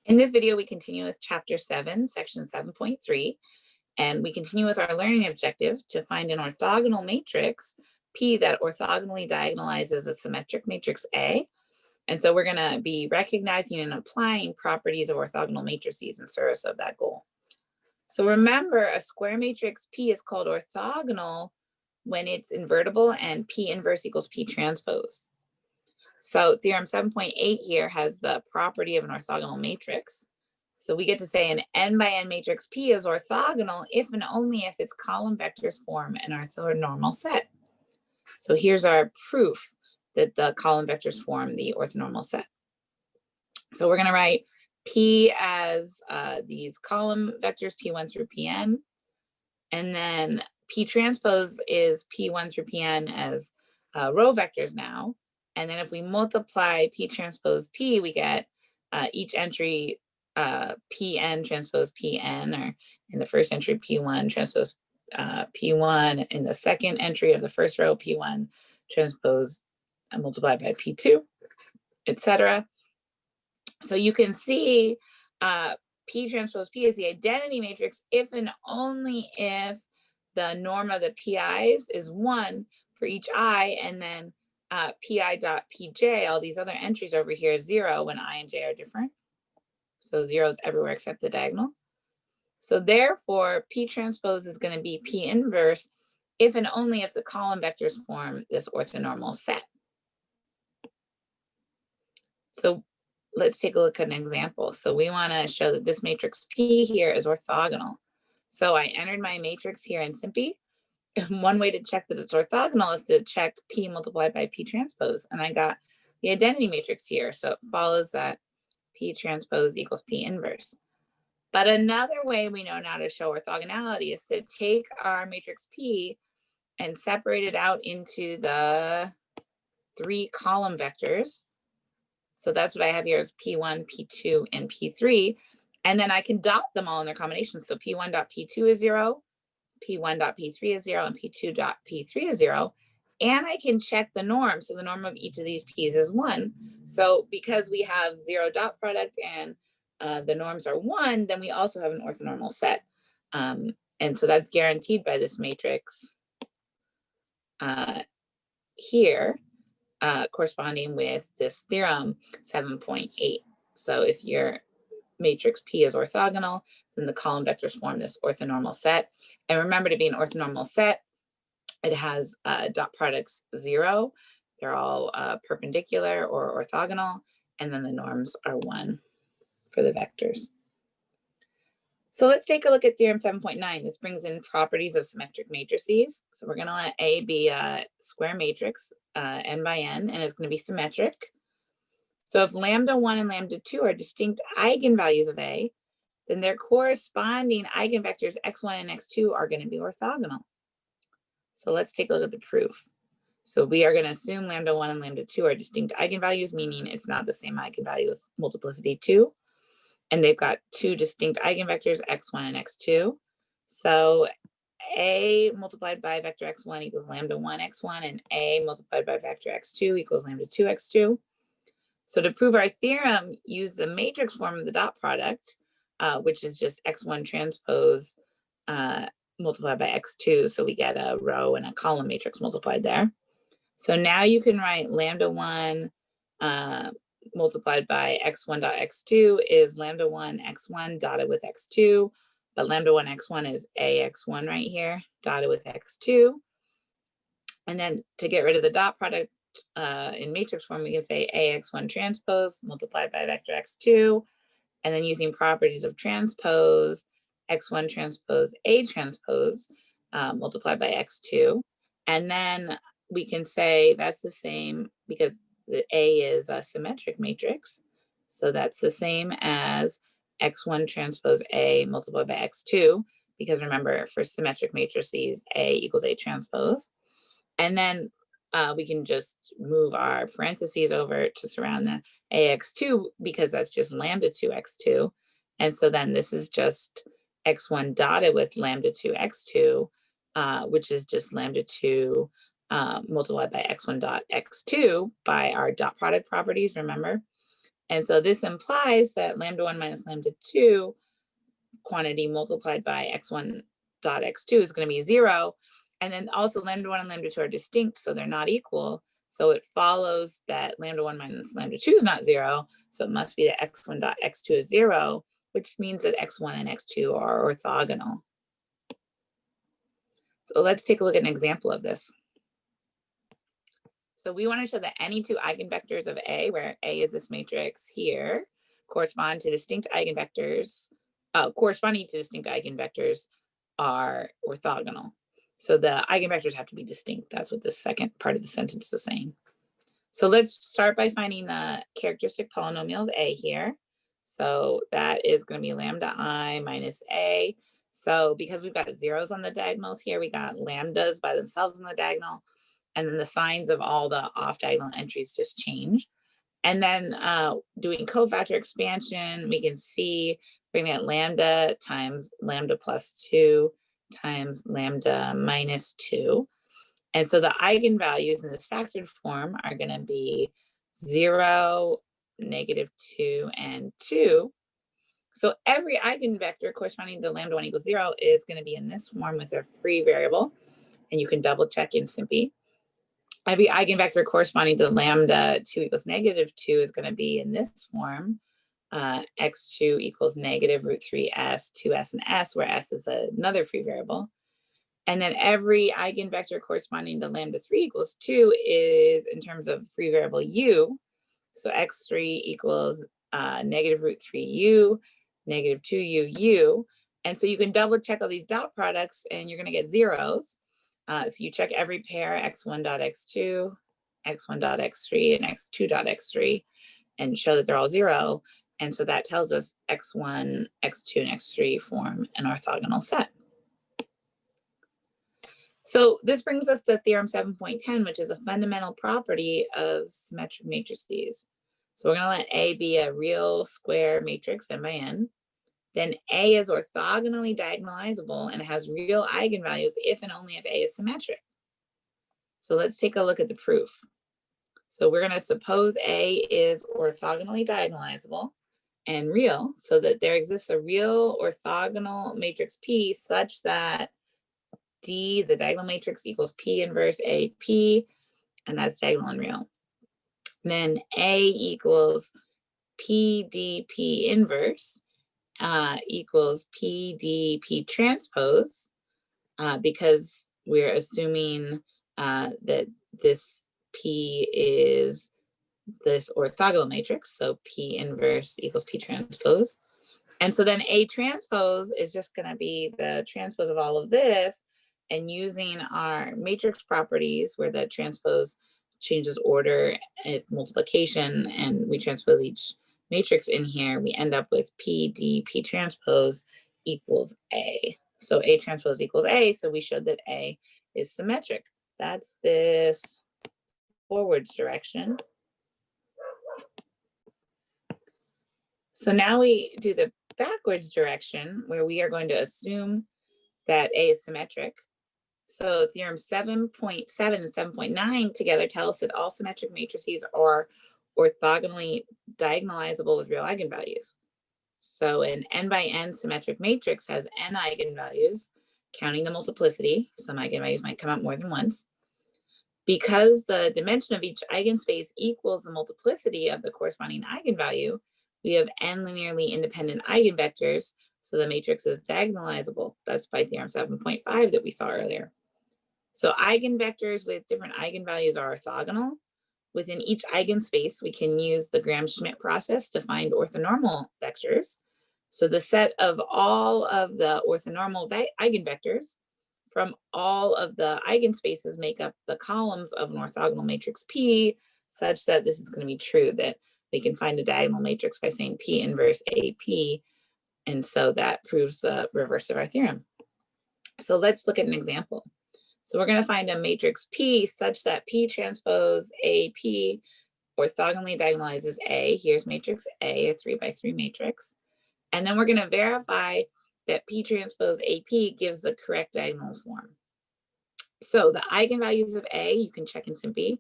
In this video, we continue with chapter 7, section 7.3, and we continue with our learning objective to find an orthogonal matrix P that orthogonally diagonalizes a symmetric matrix A. And so we're going to be recognizing and applying properties of orthogonal matrices in service of that goal. So remember, a square matrix P is called orthogonal when it's invertible and P inverse equals P transpose. So theorem 7.8 here has the property of an orthogonal matrix. So we get to say an n by n matrix P is orthogonal if and only if its column vectors form an orthonormal set. So here's our proof that the column vectors form the orthonormal set. So we're going to write P as these column vectors P1 through Pn, and then P transpose is P1 through Pn as row vectors now. And then if we multiply P transpose P, we get each entry Pn transpose Pn, or in the first entry P1 transpose P1, in the second entry of the first row P1 transpose multiplied by P2, etc. So you can see P transpose P is the identity matrix if and only if the norm of the PI's is 1 for each I, and then pi dot pj, all these other entries over here, is 0 when I and j are different. So 0 is everywhere except the diagonal. So therefore, P transpose is going to be P inverse if and only if the column vectors form this orthonormal set. So let's take a look at an example. So we want to show that this matrix P here is orthogonal. So I entered my matrix here in Simpy. One way to check that it's orthogonal is to check P multiplied by P transpose. And I got the identity matrix here. So it follows that P transpose equals P inverse. But another way we know now to show orthogonality is to take our matrix P and separate it out into the 3 column vectors. So that's what I have here is P1, P2, and P3. And then I can dot them all in their combinations. So P1 dot P2 is 0. P1 dot P3 is 0 and P2 dot P3 is 0. And I can check the norm. So the norm of each of these P's is 1. So because we have 0 dot product and the norms are 1, then we also have an orthonormal set. And so that's guaranteed by this matrix here, corresponding with this theorem 7.8. So if your matrix P is orthogonal, then the column vectors form this orthonormal set. And remember, to be an orthonormal set, it has dot products 0. They're all perpendicular or orthogonal, and then the norms are 1 for the vectors. So let's take a look at theorem 7.9. This brings in properties of symmetric matrices. So we're going to let A be a square matrix, n by n, and it's going to be symmetric. So if lambda 1 and lambda 2 are distinct eigenvalues of A, then their corresponding eigenvectors x1 and x2 are going to be orthogonal. So let's take a look at the proof. So we are going to assume lambda 1 and lambda 2 are distinct eigenvalues, meaning it's not the same eigenvalue with multiplicity 2. And they've got 2 distinct eigenvectors, x1 and x2. So A multiplied by vector x1 equals lambda 1 x1, and A multiplied by vector x2 equals lambda 2 x2. So to prove our theorem, use the matrix form of the dot product, which is just x1 transpose multiplied by x2. So we get a row and a column matrix multiplied there. So now you can write lambda 1 multiplied by x1 dot x2 is lambda 1 x1 dotted with x2. But lambda 1 x1 is ax1 right here, dotted with x2. And then to get rid of the dot product, in matrix form, we can say ax1 transpose multiplied by vector x2, and then using properties of transpose, x1 transpose A transpose multiplied by x2. And then we can say that's the same because the A is a symmetric matrix. So that's the same as x1 transpose A multiplied by x2, because remember, for symmetric matrices, A equals A transpose. And then we can just move our parentheses over to surround the ax2 because that's just lambda 2 x2. And so then this is just x1 dotted with lambda 2 x2, which is just lambda 2 multiplied by x1 dot x2 by our dot product properties, remember? And so this implies that lambda 1 minus lambda 2 quantity multiplied by x1 dot x2 is going to be 0. And then also lambda 1 and lambda 2 are distinct, so they're not equal. So it follows that lambda 1 minus lambda 2 is not 0. So it must be that x1 dot x2 is 0, which means that x1 and x2 are orthogonal. So let's take a look at an example of this. So we want to show that any two eigenvectors of A, where A is this matrix here, corresponding to distinct eigenvectors are orthogonal. So the eigenvectors have to be distinct. That's what the second part of the sentence is saying. So let's start by finding the characteristic polynomial of A here. So that is going to be lambda I minus A. So because we've got zeros on the diagonals here, we got lambdas by themselves on the diagonal. And then the signs of all the off-diagonal entries just change. And then doing cofactor expansion, we can see we're going to get lambda times lambda plus 2 times lambda minus 2. And so the eigenvalues in this factored form are going to be 0, -2, and 2. So every eigenvector corresponding to lambda 1 equals 0 is going to be in this form with a free variable. And you can double check in Simpy. Every eigenvector corresponding to lambda 2 equals -2 is going to be in this form. X2 equals -√3s, 2s, and s, where s is another free variable. And then every eigenvector corresponding to lambda 3 equals 2 is in terms of free variable u. So x3 equals -√3u, -2u, u. And so you can double check all these dot products and you're going to get zeros. So you check every pair, x1 dot x2, x1 dot x3, and x2 dot x3, and show that they're all 0. And so that tells us x1, x2, and x3 form an orthogonal set. So this brings us to Theorem 7.10, which is a fundamental property of symmetric matrices. So we're going to let A be a real square matrix, n by n. Then A is orthogonally diagonalizable and it has real eigenvalues if and only if A is symmetric. So let's take a look at the proof. So we're going to suppose A is orthogonally diagonalizable and real, so that there exists a real orthogonal matrix P such that D, the diagonal matrix, equals P inverse AP, and that's diagonal and real. And then A equals PDP inverse equals PDP transpose, because we're assuming that this P is this orthogonal matrix, so P inverse equals P transpose. And so then A transpose is just going to be the transpose of all of this, and using our matrix properties where the transpose changes order if multiplication, and we transpose each matrix in here, we end up with PDP transpose equals A. So A transpose equals A, so we showed that A is symmetric. That's this forwards direction. So now we do the backwards direction where we are going to assume that A is symmetric. So Theorem 7.7 and 7.9 together tell us that all symmetric matrices are orthogonally diagonalizable with real eigenvalues. So an n by n symmetric matrix has n eigenvalues, counting the multiplicity. Some eigenvalues might come out more than once. Because the dimension of each eigenspace equals the multiplicity of the corresponding eigenvalue, we have n linearly independent eigenvectors, so the matrix is diagonalizable. That's by Theorem 7.5 that we saw earlier. So eigenvectors with different eigenvalues are orthogonal. Within each eigenspace, we can use the Gram-Schmidt process to find orthonormal vectors. So the set of all of the orthonormal eigenvectors from all of the eigenspaces make up the columns of an orthogonal matrix P, such that this is going to be true, that we can find a diagonal matrix by saying P inverse AP. And so that proves the reverse of our theorem. So let's look at an example. So we're going to find a matrix P such that P transpose AP orthogonally diagonalizes A. Here's matrix A, a 3 by 3 matrix. And then we're going to verify that P transpose AP gives the correct diagonal form. So the eigenvalues of A, you can check in Simpy,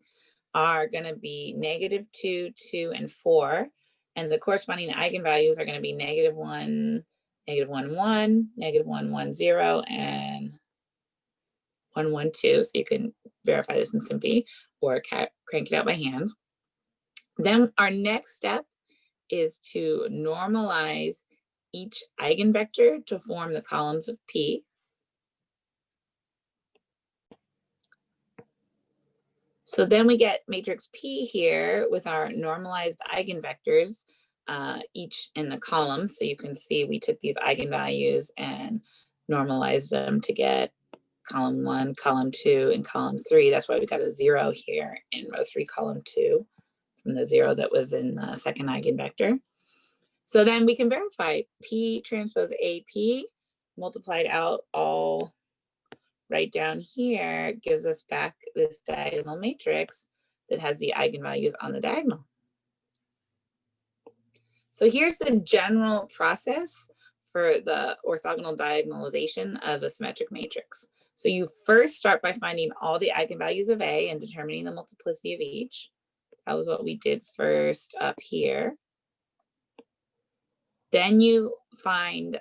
are going to be -2, 2, and 4. And the corresponding eigenvalues are going to be -1, -1, 1, -1, 1, 0, and 1, 1, 2. So you can verify this in SIMPy or crank it out by hand. Then our next step is to normalize each eigenvector to form the columns of P. So then we get matrix P here with our normalized eigenvectors, each in the column. So you can see we took these eigenvalues and normalized them to get column 1, column 2, and column 3. That's why we got a 0 here in row 3, column 2, from the 0 that was in the second eigenvector. So then we can verify P transpose AP multiplied out all right down here gives us back this diagonal matrix that has the eigenvalues on the diagonal. So here's the general process for the orthogonal diagonalization of a symmetric matrix. So you first start by finding all the eigenvalues of A and determining the multiplicity of each. That was what we did first up here. Then you find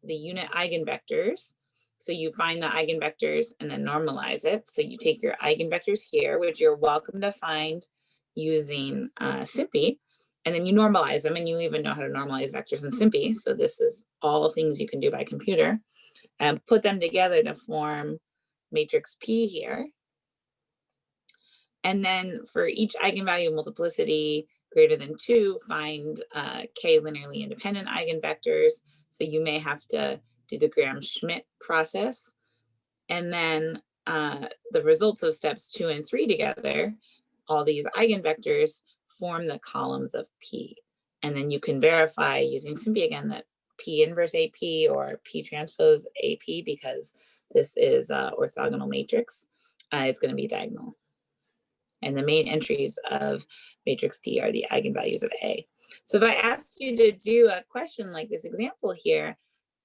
the unit eigenvectors. So you find the eigenvectors and then normalize it. So you take your eigenvectors here, which you're welcome to find using SIMPy, and then you normalize them, and you even know how to normalize vectors in SIMPy. So this is all things you can do by computer, and put them together to form matrix P here. And then for each eigenvalue multiplicity greater than 2, find k linearly independent eigenvectors. So you may have to do the Gram-Schmidt process. And then the results of steps 2 and 3 together, all these eigenvectors form the columns of P. And then you can verify using SIMPy again that P inverse AP or P transpose AP, because this is an orthogonal matrix, it's going to be diagonal. And the main entries of matrix D are the eigenvalues of A. So if I ask you to do a question like this example here,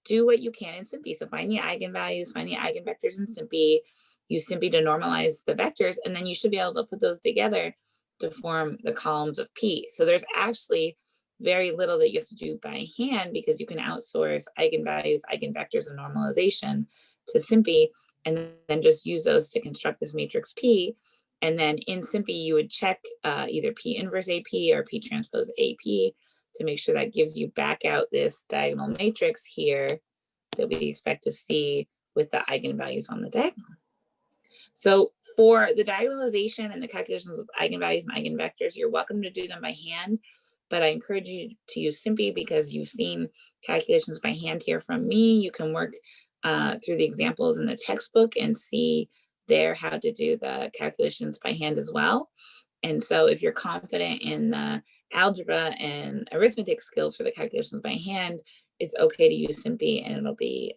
do what you can in SIMPy. So find the eigenvalues, find the eigenvectors in SIMPy, use SIMPy to normalize the vectors, and then you should be able to put those together to form the columns of P. So there's actually very little that you have to do by hand, because you can outsource eigenvalues, eigenvectors, and normalization to SIMPy, and then just use those to construct this matrix P. And then in SIMPy, you would check either P inverse AP or P transpose AP to make sure that gives you back out this diagonal matrix here that we expect to see with the eigenvalues on the diagonal. So for the diagonalization and the calculations of eigenvalues and eigenvectors, you're welcome to do them by hand, but I encourage you to use SIMPy because you've seen calculations by hand here from me. You can work through the examples in the textbook and see there how to do the calculations by hand as well. And so if you're confident in the algebra and arithmetic skills for the calculations by hand, it's okay to use SIMPy, and it'll be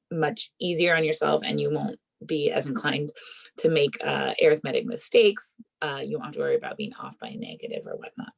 much easier on yourself, and you won't be as inclined to make arithmetic mistakes. You won't have to worry about being off by a negative or whatnot.